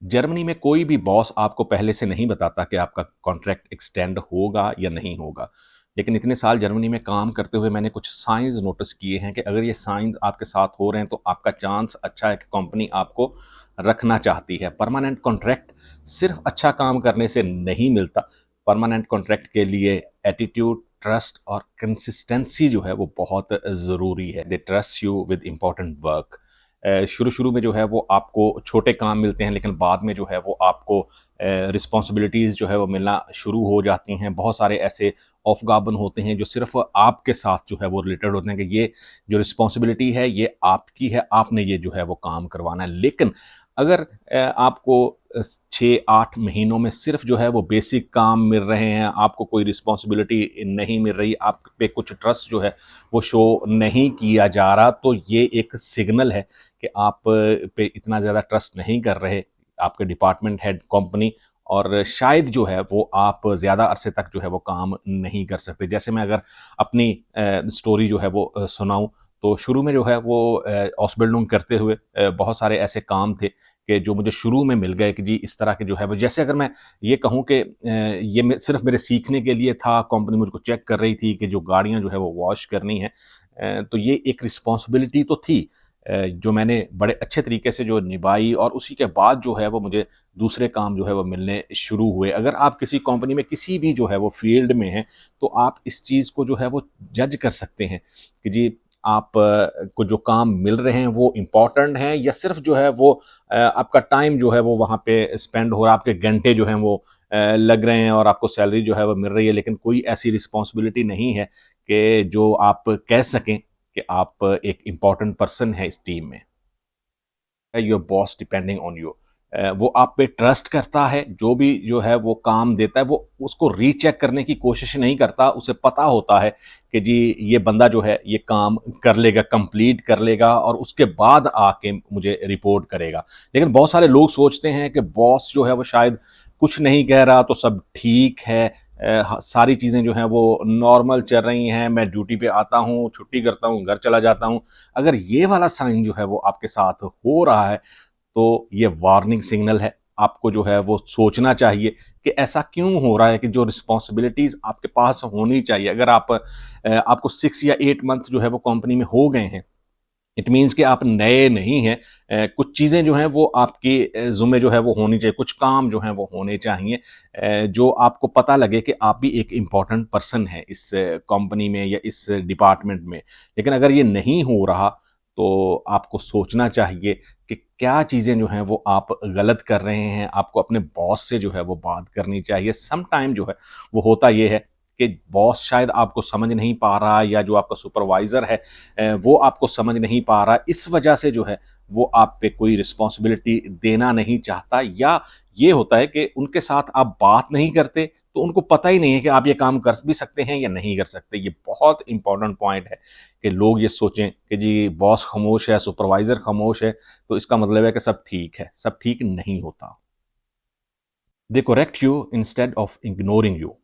Germany में कोई भी बॉस आपको पहले से नहीं बताता कि आपका कॉन्ट्रैक्ट एक्सटेंड होगा या नहीं होगा। लेकिन इतने साल जर्मनी में काम करते हुए मैंने कुछ साइंस नोटिस किए हैं कि अगर ये साइंस आपके साथ हो रहे हैं तो आपका चांस अच्छा है कि कंपनी आपको रखना चाहती है। परमानेंट कॉन्ट्रैक्ट सिर्फ अच्छा काम करने से नहीं मिलता। परमानेंट कॉन्ट्रैक्ट के लिए एटीट्यूड, ट्रस्ट और कंसिस्टेंसी जो है वो बहुत ज़रूरी है। They trust you with important work. शुरू-शुरू में जो है वो आपको छोटे काम मिलते हैं, लेकिन बाद में जो है वो आपको रिस्पॉन्सिबिलिटीज़ जो है वो मिलना शुरू हो जाती हैं। बहुत सारे ऐसे औफ़गाबन होते हैं जो सिर्फ़ आपके साथ जो है वो रिलेटेड होते हैं कि ये जो रिस्पॉन्सिबिलिटी है ये आपकी है, आपने ये जो है वो काम करवाना है। लेकिन अगर आपको 6-8 महीनों में सिर्फ़ जो है वो बेसिक काम मिल रहे हैं, आपको कोई रिस्पॉन्सिबिलिटी नहीं मिल रही, आप पे कुछ ट्रस्ट जो है वो शो नहीं किया जा रहा, तो ये एक सिग्नल है कि आप पे इतना ज़्यादा ट्रस्ट नहीं कर रहे आपके डिपार्टमेंट हेड कंपनी, और शायद जो है वो आप ज़्यादा अरसे तक जो है वो काम नहीं कर सकते। जैसे मैं अगर अपनी स्टोरी जो है वो सुनाऊँ, तो शुरू में जो है वो ऑस्बिल्डिंग करते हुए बहुत सारे ऐसे काम थे कि जो मुझे शुरू में मिल गए कि जी इस तरह के जो है वो, जैसे अगर मैं ये कहूँ कि ये सिर्फ मेरे सीखने के लिए था, कंपनी मुझको चेक कर रही थी कि जो गाड़ियाँ जो है वो वॉश करनी है, तो ये एक रिस्पॉन्सिबिलिटी तो थी जो मैंने बड़े अच्छे तरीके से जो निभाई, और उसी के बाद जो है वो मुझे दूसरे काम जो है वो मिलने शुरू हुए। अगर आप किसी कंपनी में किसी भी जो है वो फील्ड में हैं, तो आप इस चीज़ को जो है वो जज कर सकते हैं कि जी आप को जो काम मिल रहे हैं वो इम्पोर्टेंट हैं, या सिर्फ जो है वो आपका टाइम जो है वो वहाँ पे स्पेंड हो रहा है, आपके घंटे जो हैं वो लग रहे हैं और आपको सैलरी जो है वो मिल रही है, लेकिन कोई ऐसी रिस्पॉन्सिबिलिटी नहीं है कि जो आप कह सकें कि आप एक इम्पोर्टेंट पर्सन है इस टीम में। Your boss depending on you, वो आप पे ट्रस्ट करता है, जो भी जो है वो काम देता है वो उसको रीचेक करने की कोशिश नहीं करता। उसे पता होता है कि जी ये बंदा जो है ये काम कर लेगा, कंप्लीट कर लेगा, और उसके बाद आके मुझे रिपोर्ट करेगा। लेकिन बहुत सारे लोग सोचते हैं कि बॉस जो है वो शायद कुछ नहीं कह रहा तो सब ठीक है, सारी चीज़ें जो हैं वो नॉर्मल चल रही हैं, मैं ड्यूटी पे आता हूँ, छुट्टी करता हूँ, घर चला जाता हूँ। अगर ये वाला साइन जो है वो आपके साथ हो रहा है, तो ये वार्निंग सिग्नल है। आपको जो है वो सोचना चाहिए कि ऐसा क्यों हो रहा है कि जो रिस्पॉन्सिबिलिटीज़ आपके पास होनी चाहिए, अगर आपको 6 या 8 मंथ जो है वो कंपनी में हो गए हैं, इट मीन्स कि आप नए नहीं हैं। कुछ चीज़ें जो हैं वो आपके ज़ुम्मे जो है वो होनी चाहिए, कुछ काम जो हैं वो होने चाहिए, जो आपको पता लगे कि आप भी एक इम्पॉर्टेंट पर्सन हैं इस कंपनी में या इस डिपार्टमेंट में। लेकिन अगर ये नहीं हो रहा, तो आपको सोचना चाहिए कि क्या चीज़ें जो हैं वो आप गलत कर रहे हैं, आपको अपने बॉस से जो है वो बात करनी चाहिए। सम टाइम जो है वो होता ये है कि बॉस शायद आपको समझ नहीं पा रहा, या जो आपका सुपरवाइज़र है वो आपको समझ नहीं पा रहा, इस वजह से जो है वो आप पे कोई रिस्पॉन्सिबिलिटी देना नहीं चाहता, या ये होता है कि उनके साथ आप बात नहीं करते, तो उनको पता ही नहीं है कि आप ये काम कर भी सकते हैं या नहीं कर सकते। ये बहुत इंपॉर्टेंट पॉइंट है कि लोग ये सोचें कि जी बॉस खामोश है, सुपरवाइज़र खामोश है, तो इसका मतलब है कि सब ठीक है। सब ठीक नहीं होता। They correct you instead of ignoring you.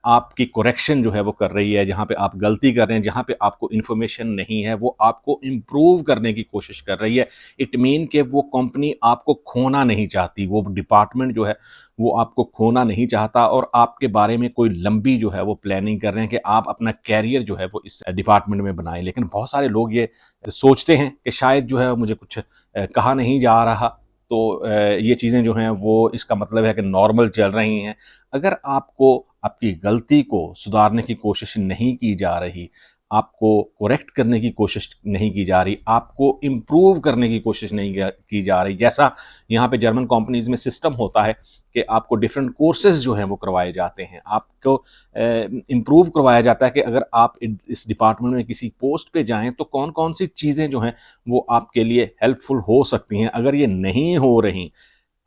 आपकी करेक्शन जो है वो कर रही है, जहाँ पे आप गलती कर रहे हैं, जहाँ पे आपको इन्फॉर्मेशन नहीं है, वो आपको इम्प्रूव करने की कोशिश कर रही है। इट मीन कि वो कंपनी आपको खोना नहीं चाहती, वो डिपार्टमेंट जो है वो आपको खोना नहीं चाहता, और आपके बारे में कोई लंबी जो है वो प्लानिंग कर रहे हैं कि आप अपना कैरियर जो है वो इस डिपार्टमेंट में बनाएं। लेकिन बहुत सारे लोग ये सोचते हैं कि शायद जो है मुझे कुछ कहा नहीं जा रहा, तो ये चीज़ें जो हैं वो इसका मतलब है कि नॉर्मल चल रही हैं। अगर आपको आपकी गलती को सुधारने की कोशिश नहीं की जा रही, आपको करेक्ट करने की कोशिश नहीं की जा रही, आपको इम्प्रूव करने की कोशिश नहीं की जा रही, जैसा यहाँ पे जर्मन कंपनीज़ में सिस्टम होता है कि आपको डिफरेंट कोर्सेज़ जो हैं वो करवाए जाते हैं। आपको इम्प्रूव करवाया जाता है कि अगर आप इस डिपार्टमेंट में किसी पोस्ट पे जाएँ तो कौन-कौन सी चीज़ें जो हैं वो आपके लिए हेल्पफुल हो सकती हैं। अगर ये नहीं हो रही,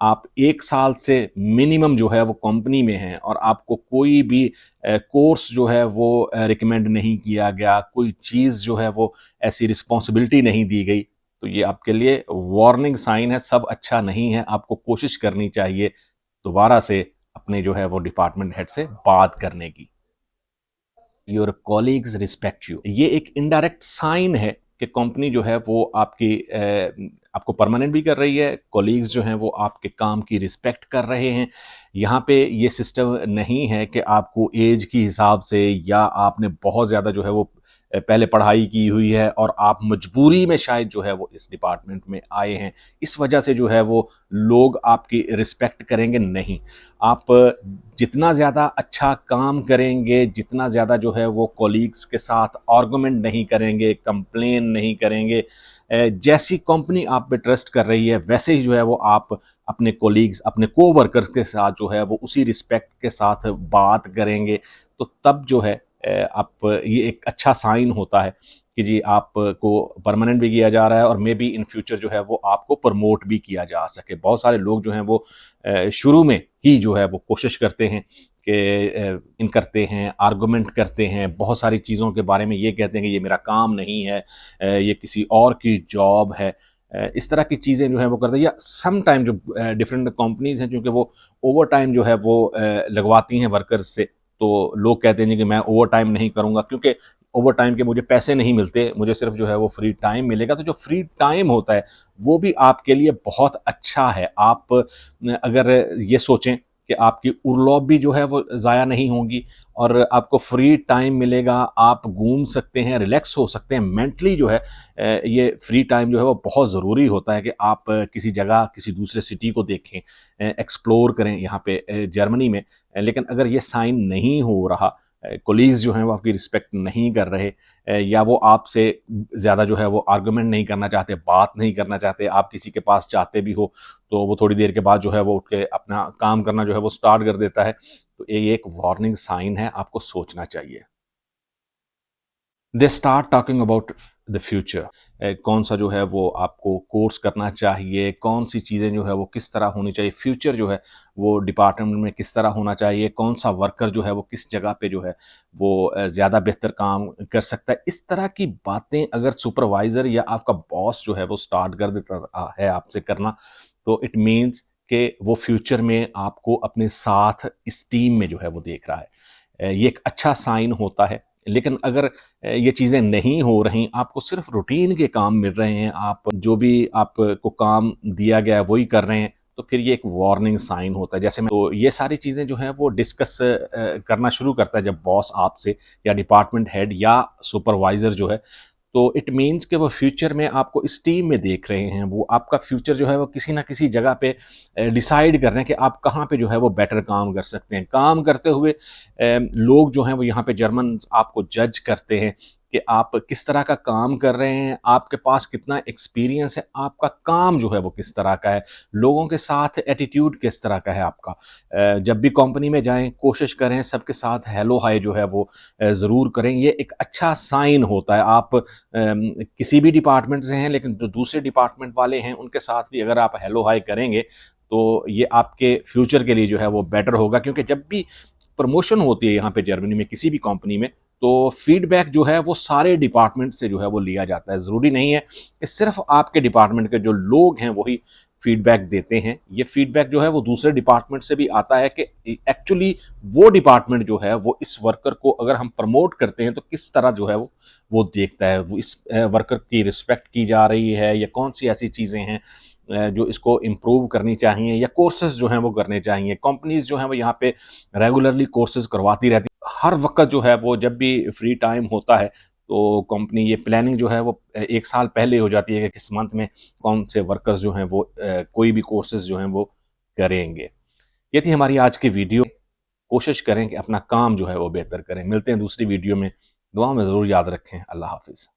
आप 1 साल से मिनिमम जो है वो कंपनी में हैं, और आपको कोई भी कोर्स जो है वो रिकमेंड नहीं किया गया, कोई चीज़ जो है वो ऐसी रिस्पॉन्सिबिलिटी नहीं दी गई, तो ये आपके लिए वार्निंग साइन है, सब अच्छा नहीं है। आपको कोशिश करनी चाहिए दोबारा से अपने जो है वो डिपार्टमेंट हेड से बात करने की। योर कॉलीग्स रिस्पेक्ट यू, ये एक इनडायरेक्ट साइन है कि कंपनी जो है वो आपको परमानेंट भी कर रही है, कॉलीग्स जो हैं वो आपके काम की रिस्पेक्ट कर रहे हैं। यहाँ पे ये सिस्टम नहीं है कि आपको एज की हिसाब से या आपने बहुत ज़्यादा जो है वो पहले पढ़ाई की हुई है और आप मजबूरी में शायद जो है वो इस डिपार्टमेंट में आए हैं, इस वजह से जो है वो लोग आपकी रिस्पेक्ट करेंगे नहीं। आप जितना ज़्यादा अच्छा काम करेंगे, जितना ज़्यादा जो है वो कॉलीग्स के साथ आर्गुमेंट नहीं करेंगे, कंप्लेन नहीं करेंगे, जैसी कंपनी आप पे ट्रस्ट कर रही है वैसे ही जो है वो आप अपने कॉलीग्स, अपने कोवर्कर्स के साथ जो है वो उसी रिस्पेक्ट के साथ बात करेंगे। तो तब जो है आप ये एक अच्छा साइन होता है कि जी आपको परमानेंट भी किया जा रहा है और मे बी इन फ्यूचर जो है वो आपको प्रमोट भी किया जा सके। बहुत सारे लोग जो हैं वो शुरू में ही जो है वो कोशिश करते हैं कि इन करते हैं, आर्गुमेंट करते हैं, बहुत सारी चीज़ों के बारे में ये कहते हैं कि ये मेरा काम नहीं है, ये किसी और की जॉब है। इस तरह की चीज़ें जो हैं वो करते हैं, या सम टाइम जो डिफरेंट कंपनीज़ हैं क्योंकि वो ओवर टाइम जो है वो लगवाती हैं वर्कर्स से, तो लोग कहते हैं कि मैं ओवर टाइम नहीं करूँगा क्योंकि ओवर टाइम के मुझे पैसे नहीं मिलते, मुझे सिर्फ जो है वो फ्री टाइम मिलेगा। तो जो फ्री टाइम होता है वो भी आपके लिए बहुत अच्छा है। आप अगर ये सोचें कि आपकी उर्लॉब भी जो है वो ज़ाया नहीं होंगी और आपको फ्री टाइम मिलेगा, आप घूम सकते हैं, रिलैक्स हो सकते हैं मेंटली जो है। ये फ्री टाइम जो है वो बहुत ज़रूरी होता है कि आप किसी जगह, किसी दूसरे सिटी को देखें, एक्सप्लोर करें यहाँ पे जर्मनी में। लेकिन अगर ये साइन नहीं हो रहा, कोलीग्स जो हैं वो आपकी रिस्पेक्ट नहीं कर रहे, या वो आपसे ज़्यादा जो है वो आर्गुमेंट नहीं करना चाहते, बात नहीं करना चाहते, आप किसी के पास जाते भी हो तो वो थोड़ी देर के बाद जो है वो उठ के अपना काम करना जो है वो स्टार्ट कर देता है, तो ये एक वार्निंग साइन है, आपको सोचना चाहिए। They start talking about the future. कौन सा जो है वो आपको कोर्स करना चाहिए, कौन सी चीज़ें जो है वो किस तरह होनी चाहिए, फ्यूचर जो है वो डिपार्टमेंट में किस तरह होना चाहिए, कौन सा वर्कर जो है वो किस जगह पे जो है वो ज़्यादा बेहतर काम कर सकता है। इस तरह की बातें अगर सुपरवाइज़र या आपका बॉस जो है वो स्टार्ट कर देता है आपसे करना, तो इट मीन्स कि वो फ्यूचर में आपको अपने साथ इस टीम में जो है वो देख रहा है। ये एक अच्छा साइन होता है। लेकिन अगर ये चीज़ें नहीं हो रही, आपको सिर्फ रूटीन के काम मिल रहे हैं, आप जो भी आपको काम दिया गया है वही कर रहे हैं, तो फिर ये एक वार्निंग साइन होता है। जैसे मैं तो ये सारी चीज़ें जो हैं वो डिस्कस करना शुरू करता है जब बॉस आपसे, या डिपार्टमेंट हेड या सुपरवाइज़र जो है, तो इट मीन्स कि वो फ्यूचर में आपको इस टीम में देख रहे हैं, वो आपका फ्यूचर जो है वो किसी न किसी जगह पे डिसाइड कर रहे हैं कि आप कहाँ पे जो है वो बेटर काम कर सकते हैं। काम करते हुए लोग जो हैं वो यहाँ पे जर्मन्स आपको जज करते हैं कि आप किस तरह का काम कर रहे हैं, आपके पास कितना एक्सपीरियंस है, आपका काम जो है वो किस तरह का है, लोगों के साथ एटीट्यूड किस तरह का है आपका। जब भी कंपनी में जाएँ कोशिश करें सबके साथ हेलो हाय जो है वो ज़रूर करें, ये एक अच्छा साइन होता है। आप किसी भी डिपार्टमेंट से हैं लेकिन जो दूसरे डिपार्टमेंट वाले हैं उनके साथ भी अगर आप हेलो हाय करेंगे तो ये आपके फ्यूचर के लिए जो है वो बेटर होगा, क्योंकि जब भी प्रमोशन होती है यहाँ पे जर्मनी में किसी भी कंपनी में, तो फीडबैक जो है वो सारे डिपार्टमेंट से जो है वो लिया जाता है। ज़रूरी नहीं है कि सिर्फ आपके डिपार्टमेंट के जो लोग हैं वही फीडबैक देते हैं। ये फीडबैक जो है वो दूसरे डिपार्टमेंट से भी आता है कि एक्चुअली वो डिपार्टमेंट जो है वो इस वर्कर को अगर हम प्रमोट करते हैं तो किस तरह जो है वो देखता है, वो इस वर्कर की रिस्पेक्ट की जा रही है या कौन सी ऐसी चीज़ें हैं जो इसको इम्प्रूव करनी चाहिए, या कोर्सेज़ जो हैं वो करने चाहिए। कंपनीज़ जो हैं वो यहाँ पे रेगुलरली कोर्सेज़ करवाती रहती हैं। हर वक़्त जो है वो जब भी फ्री टाइम होता है तो कंपनी ये प्लानिंग जो है वो 1 साल पहले हो जाती है कि किस मंथ में कौन से वर्कर्स जो हैं वो कोई भी कोर्सेज़ जो हैं वो करेंगे। ये थी हमारी आज की वीडियो। कोशिश करें कि अपना काम जो है वो बेहतर करें। मिलते हैं दूसरी वीडियो में। दुआ में ज़रूर याद रखें। अल्लाह हाफ़िज़।